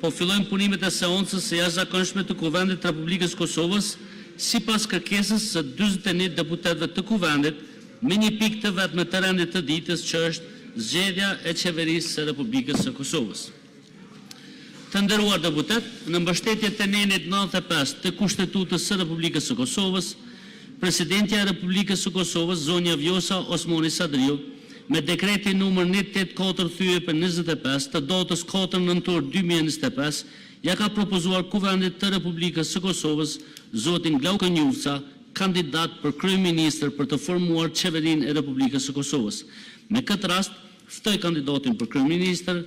po fillojmë punimet e seancës së jashtëzakonshme të Kuvendit të Republikës Kosovës, sipas kërkesës së 41 deputetëve të Kuvendit, me një pikë të vetme të rendit të ditës, që është zgjedhja e qeverisë së Republikës së Kosovës. Të nderuar deputet, në mbështetje të nenit 95 të Kushtetutës së Republikës së Kosovës, Presidentja e Republikës së Kosovës, zonja Vjosa Osmani Sadriu, me dekreti numër 184/25 të datës 4 nëntor 2025, ja ka propozuar Kuvendit të Republikës së Kosovës zotin Glauko Njufca, kandidat për kryeministër për të formuar qeverinë e Republikës së Kosovës. Me këtë rast, ftoj kandidatin për kryeministër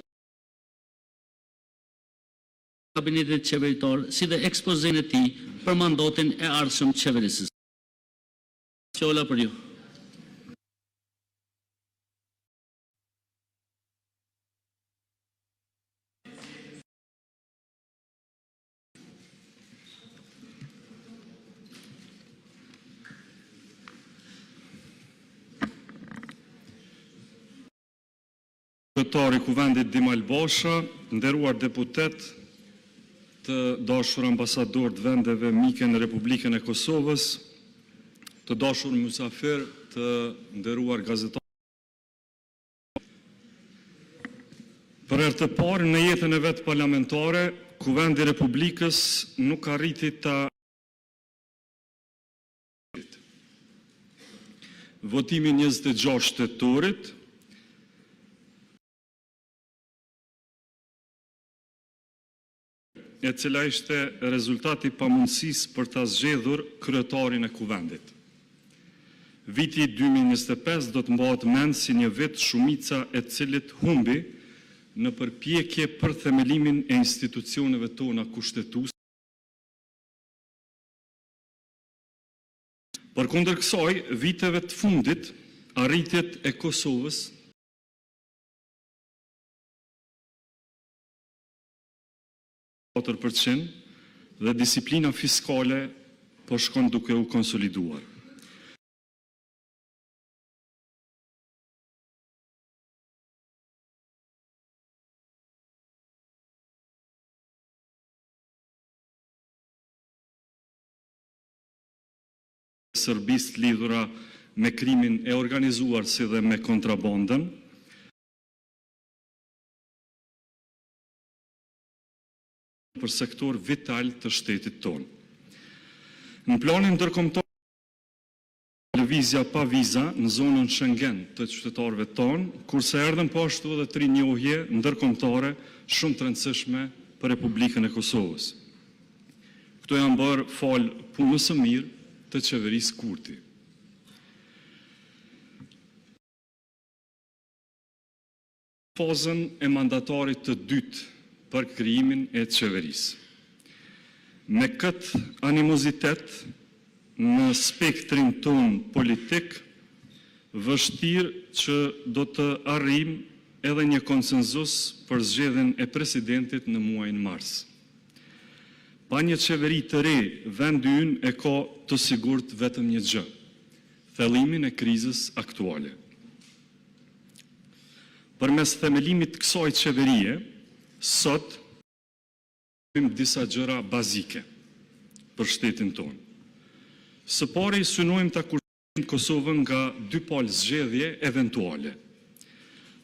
kabinetit qeveritor, si dhe ekspozën e tij për mandatin e ardhshëm qeverisës. Fjola për ju. Kryetari i Kuvendit Dimal Basha, nderuar deputet, të dashur ambasador të vendeve mike në Republikën e Kosovës, të dashur mysafir, të nderuar gazetarë. Për herë të parë në jetën e vet parlamentare, Kuvendi i Republikës nuk arriti ta votimin 26 shtetorit, e cila ishte rezultati pamundësisë për ta zgjedhur kryetarin e Kuvendit. Viti 2025 do të mbahet mend si një vit shumica e cilit humbi në përpjekje për themelimin e institucioneve tona kushtetuese. Përkundër kësaj, viteve të fundit, arritjet e Kosovës dhe disiplina fiskale po shkon duke u konsoliduar. Serbisë lidhura me krimin e organizuar si dhe me kontrabandën, për sektor vital të shtetit tonë. Në planin ndërkombëtar, lëvizja pa viza në zonën Schengen të qytetarëve tonë, kurse erdhën po ashtu edhe 3 njohje ndërkombëtare shumë të rëndësishme për Republikën e Kosovës. Këto janë bërë fal punës së mirë të qeverisë Kurti. Fazën e mandatarit të dytë për krijimin e qeverisë. Me këtë animozitet në spektrin ton politik, vështirë që do të arrijmë edhe një konsenzus për zgjedhjen e presidentit në muajin mars. Pa një qeveri të re, vendi ynë e ka të sigurt vetëm një gjë: thellimin e krizës aktuale. Përmes themelimit të kësaj qeverie, sot kemi disa gjëra bazike për shtetin tonë. Së pari, synojmë ta kurrësojmë Kosovën nga 2 palë zgjedhje eventuale.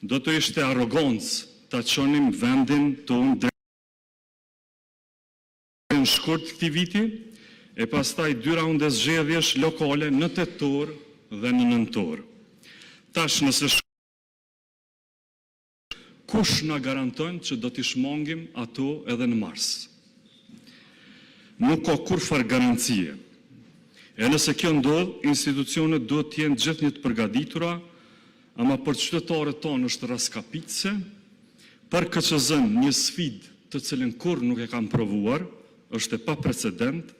Do të ishte arrogancë ta çonim vendin tonë drejt në shkurt këtij viti, e pastaj 2 raunde zgjedhjesh lokale në tetor dhe në nëntor. Tash nëse kush na garanton që do t'i shmangim ato edhe në mars? Nuk ka kurrfar garancie. E nëse kjo ndodh, institucionet duhet të jenë gjithnjë të përgatitura, ama për qytetarët tonë është raskapitse, për KQZ-n një sfidë të cilën kurrë nuk e kanë provuar, është e pa precedent,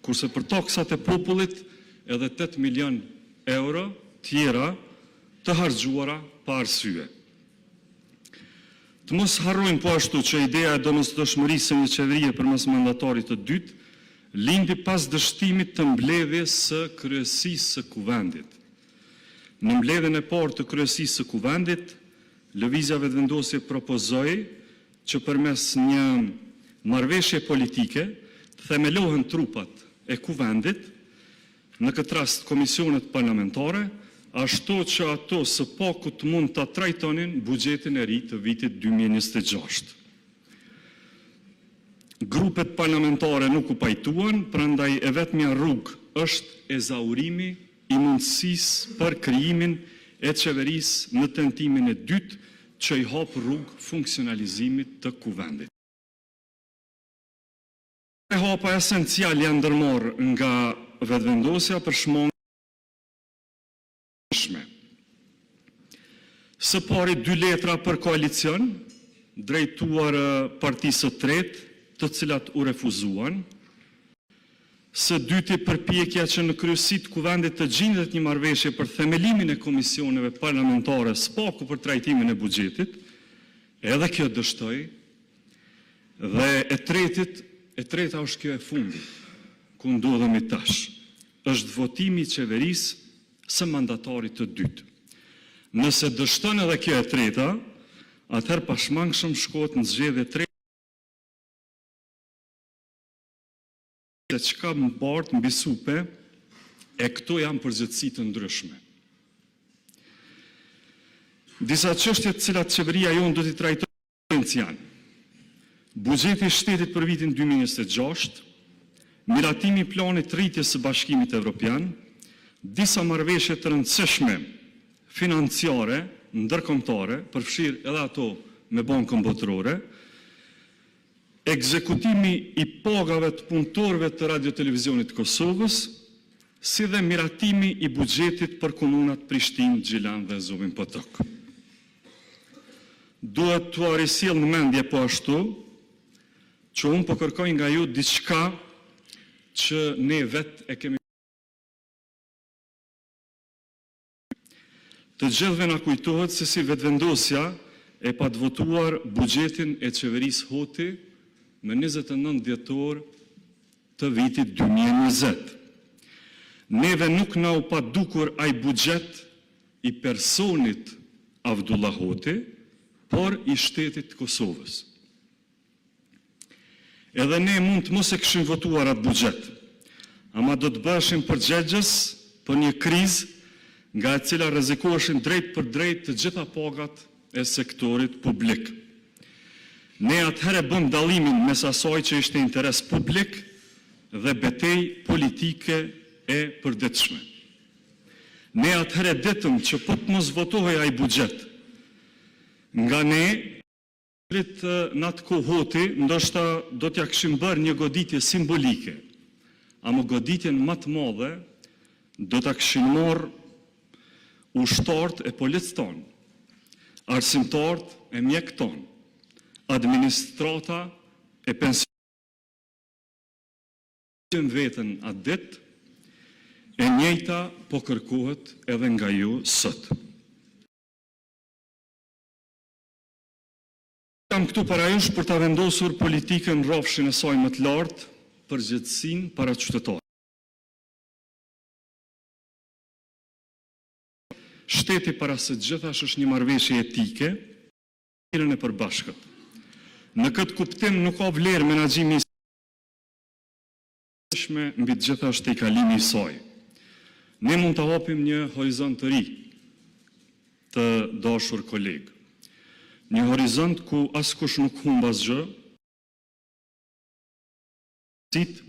kurse për taksat e popullit edhe 8 milion euro tjera të harxhuara pa arsye. Të mos harrojmë po ashtu që ideja e domosdoshmërisë së një qeverie përmes mandatarit të dytë lindi pas dështimit të mbledhjes së kryesisë së Kuvendit. Në mbledhjen e parë të kryesisë së Kuvendit, lëvizja vetëvendosje propozoi që përmes një marrëveshje politike, themelohen trupat e kuvendit, në këtë rast komisionet parlamentare, ashtu që ato së pakut mund të trajtonin buxhetin e ri të vitit 2026. Grupet parlamentare nuk u pajtuan, prandaj e vetmja rrugë është ezaurimi i mundësisë për krijimin e qeverisë në tentimin e dytë që i hap rrugë funksionalizimit të kuvendit. E hapa esencial janë ndërmarrë nga vetëvendosja për shmangje. Së pari 2 letra për koalicion, drejtuar partisë së tretë, të cilat u refuzuan. Së dyti përpjekja që në kryesi të kuvendit të gjendet një marrëveshje për themelimin e komisioneve parlamentare spaku për trajtimin e buxhetit, edhe kjo dështoi, dhe e treta është kjo e fundit, ku ndodhemi tash, është votimi i qeverisë së mandatarit të dytë. Nëse dështon edhe kjo e treta, atëherë pashmangshëm shkohet në zgjedhje tretë, se çka më bartë mbi supe, e këto janë përgjithësi të ndryshme. Disa çështje të cilat qeveria jonë do t'i trajtojë janë: buxheti i shtetit për vitin 2026, miratimi i planit rritjes së Bashkimit Evropian, disa marrëveshje të rëndësishme financiare ndërkombëtare, përfshirë edhe ato me Bankën Botërore, ekzekutimi i pagave të punëtorëve të Radio-Televizionit të Kosovës, si dhe miratimi i buxhetit për komunat Prishtinë, Gjilan dhe Zubin Potok. Duhet t'u risjell në mendje po ashtu që unë po kërkoj nga ju diçka që ne vetë e kemi. Të gjithëve na kujtohet se si vetëvendosja e pa të votuar buxhetin e qeverisë Hoti me 29 dhjetor të vitit 2020. Neve nuk na u pa dukur ai buxhet i personit Avdullah Hoti, por i shtetit të Kosovës. Edhe ne mund të mos e kishim votuar atë buxhet, ama do të bëshim përgjegjës për një krizë nga e cila rrezikoheshin drejt për drejt të gjitha pagat e sektorit publik. Ne atëherë bëm dallimin mes asaj që ishte interes publik dhe betejë politike e përditshme. Ne atëherë ditëm që po të mos votohej ai buxhet, nga ne në atë kohë Hoti, ndoshta do t'ja kishim bërë një goditje simbolike, ama goditjen më të madhe do t'a kishim marrë ushtarët e policë tonë, arsimtarët e mjekë tonë, administrata e pensionit vetën atë ditë, e njëjta po kërkohet edhe nga ju sot. Jam këtu para jush për ta vendosur politikën në rrafshin e saj më të lartë, përgjegjësinë para qytetarëve. Shteti para së gjithash është një marrëveshje etike, mirën e përbashkët. Në këtë kuptim nuk ka vlerë menaxhimi mbi të gjitha është i kalimi i saj. Ne mund të hapim një horizont të ri, të dashur kolegë. Një horizont ku askush nuk humb asgjë,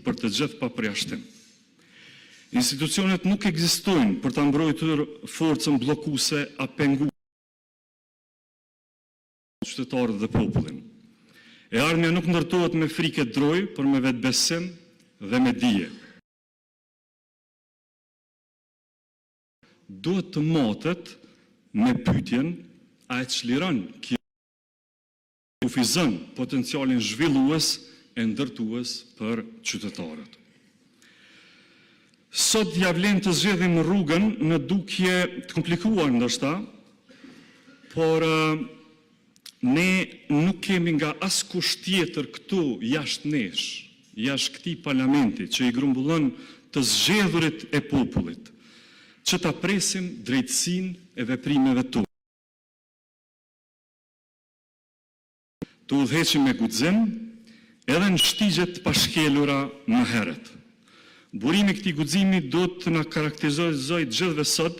për të gjithë pa përjashtim. Institucionet nuk ekzistojnë për të mbrojtur forcën bllokuese a penguese qytetarët dhe popullin. E ardhmja nuk ndërtohet me frikë e droj, por me vetbesim dhe me dije. Duhet të matet me pyetjen a e çliron kjo kufizon potencialin zhvillues e ndërtues për qytetarët. Sot ja vlen të zgjedhim rrugën në dukje të komplikuar ndoshta, por ne nuk kemi nga askush tjetër këtu jashtë nesh, jashtë këtij parlamenti që i grumbullon të zgjedhurit e popullit, që ta presim drejtësinë e veprimeve tona. Të udhëheqim me guxim, edhe në shtigjet pashkelura më herët. Burimi këtij guximi do të na karakterizojë gjithëve sot,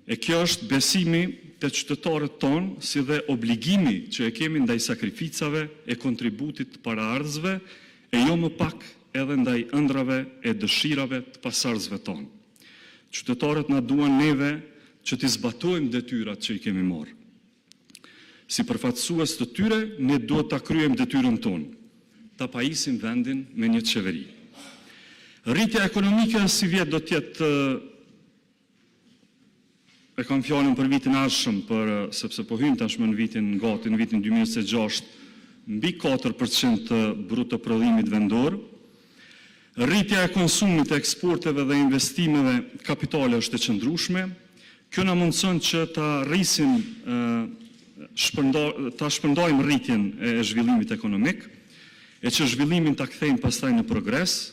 e kjo është besimi të qytetarët tonë, si dhe obligimi që e kemi ndaj sakrificave e kontributit të paraardhësve, e jo më pak edhe ndaj ëndrave e dëshirave të pasardhësve tonë. Qytetarët na duan neve që t'i zbatojmë detyrat që i kemi marrë. Si përfaqësues të tyre, ne duhet ta kryejmë detyrën tonë, ta pajisim vendin me një qeveri. Rritja ekonomike si vjet do t'jetë, e kam fjalën për vitin ardhshëm, sepse po hyn tashmë në vitin 2026, mbi 4% të bruto prodhimit vendor. Rritja e konsumit, e eksporteve dhe investimeve kapitale është e qëndrueshme. Kjo na mundson që ta rrisim, ta shpërndajmë rritjen e zhvillimit ekonomik, e që zhvillimin ta kthejmë pastaj në progres,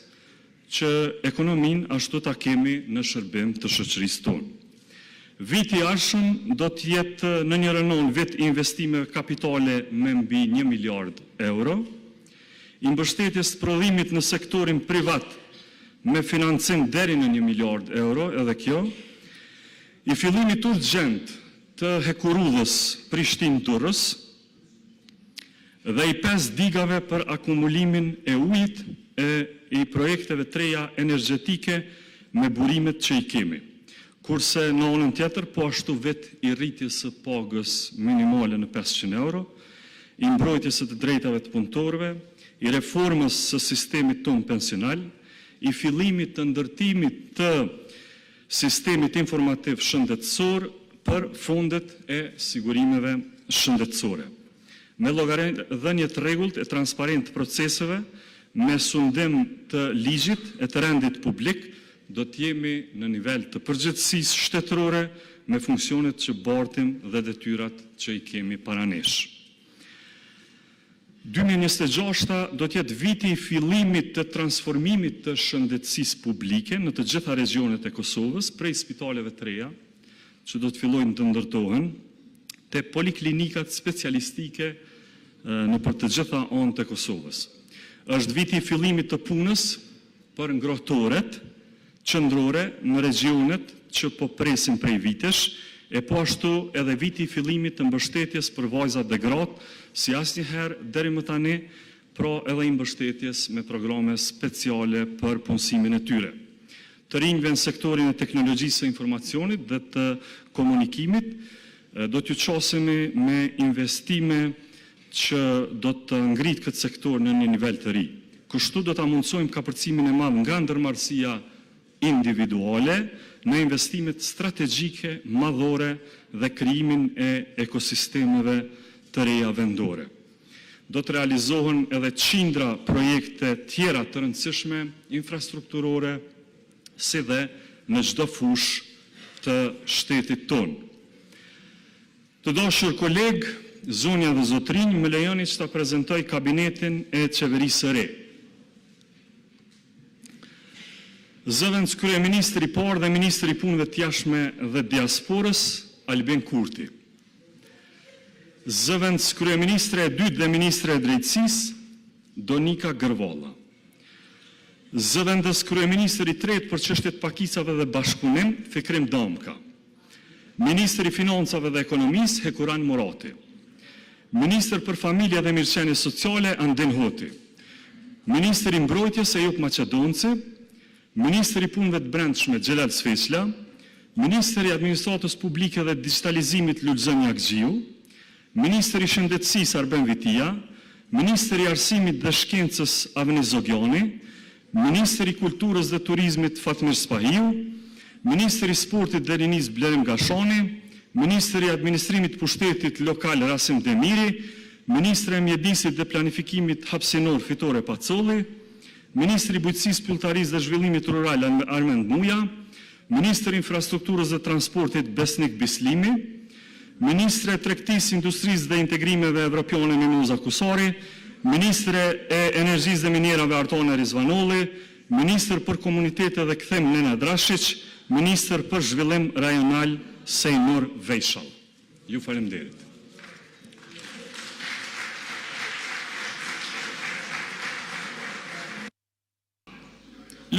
që ekonomin ashtu ta kemi në shërbim të shoqërisë tonë. Viti i ardhshëm do të jetë në një renon vit investimeve kapitale me mbi 1 miliard euro, i mbështetjes të prodhimit në sektorin privat me financim deri në 1 miliard euro, edhe kjo, i fillimit urgjent të hekurudhës Prishtinë-Durrës dhe i 5 digave për akumulimin e ujit e i projekteve treja energjetike me burimet që i kemi. Kurse në anën tjetër, po ashtu vit i rritjes së pagës minimale në 500 euro, i mbrojtjes së të drejtave të punëtorëve, i reformës së sistemit tonë pensional, i fillimit të ndërtimit të sistemit informativ shëndetësor për fondet e sigurimeve shëndetësore. Me llogaridhënie të rregullt e transparent të proceseve, me sundim të ligjit e të rendit publik, do t'jemi në nivel të përgjithësisë shtetërore me funksionet që bartim dhe detyrat që i kemi para nesh. 2026 do t'jetë viti i fillimit të transformimit të shëndetësisë publike në të gjitha regionet e Kosovës, prej spitaleve të reja, që do të fillojnë të ndërtohen, te poliklinikat specialistike në për të gjitha anët e Kosovës. Është viti i fillimit të punës për ngrohtoret qendrore në regionet që po presin prej vitesh, e po ashtu edhe viti i fillimit të mbështetjes për vajzat dhe gratë, si asnjëherë deri më tani, pra edhe i mbështetjes me programe speciale për punësimin e tyre. Të rinjve në sektorin e teknologjisë së informacionit dhe të komunikimit, do t'ju qasemi me investime që do të ngritë këtë sektor në një nivel të ri. Kështu do të mundësojmë kapërcimin e madh nga ndërmarrësia individuale në investimet strategjike, madhore dhe krijimin e ekosistemeve të reja vendore. Do të realizohen edhe qindra projekte tjera të rëndësishme, infrastrukturore, si dhe në çdo fushë të shtetit tonë. Të dashur kolegë, zonja dhe zotrinj, më lejoni që ta prezentoj kabinetin e qeverisë së re. Zëvendës kryeministri i parë dhe ministri i punëve të jashtme dhe diasporës, Albin Kurti. Zëvendës kryeministre e dytë dhe ministre e drejtësisë, Donika Gërvalla. Zëvendës kryeministri i tretë për çështjet pakicave dhe bashkëpunim, Fikrim Damka. Ministri i financave dhe ekonomisë, Hekuran Morati. Ministër për familje dhe mirëqenie sociale, Andin Hoti. Ministër i mbrojtjes, Ejup Maqedonci. Ministër i punëve të brendshme, Xhelal Sfeqla. Ministër i administratës publike dhe digitalizimit, Lulzëm Jakxhiu. Ministër i shëndetësisë, Arben Vitia. Ministër i arsimit dhe shkencës, Avni Zogjani. Ministër i kulturës dhe turizmit, Fatmir Spahiu. Ministër i sportit dhe rinisë, Blerim Gashani. Ministri i Administrimit Pushtetit Lokal Rasim Demiri, Ministri i Mjedisit dhe Planifikimit Hapsinor Fitore Pacolli, Ministri i Bujqësisë, Pylltarisë dhe Zhvillimit Rural Armend Muja, Ministri i Infrastrukturës dhe Transportit Besnik Bislimi, Ministre e Tregtisë, Industrisë dhe Integrimeve Evropiane Mimoza Kusari, Ministre e Energjisë dhe Minierave Artone Rizvanolli, Ministër për Komunitete dhe Kthim Nena Drashiq, Ministër për Zhvillim Rajonal Sejnur Vejshall. Ju falemnderit.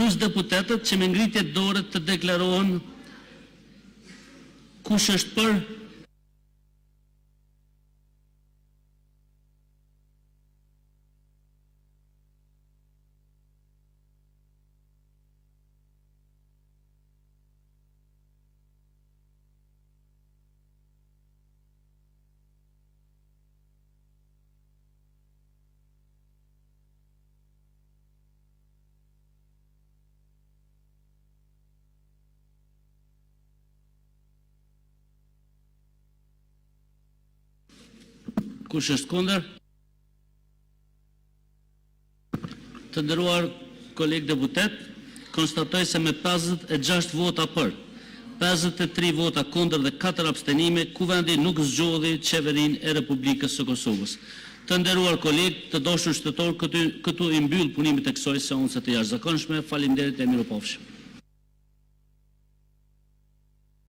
Plus deputetët që me ngritje dore të deklarohen kush është për. Kush është kundër? Të nderuar kolegë deputet, konstatoj se me 56 vota për, 53 vota kundër dhe 4 abstenime, kuvendi nuk zgjodhi qeverinë e Republikës së Kosovës. Të nderuar kolegë, të dashur shtetor, këtu i mbyll punimet e kësaj seance të jashtëzakonshme. Faleminderit e miropafshim.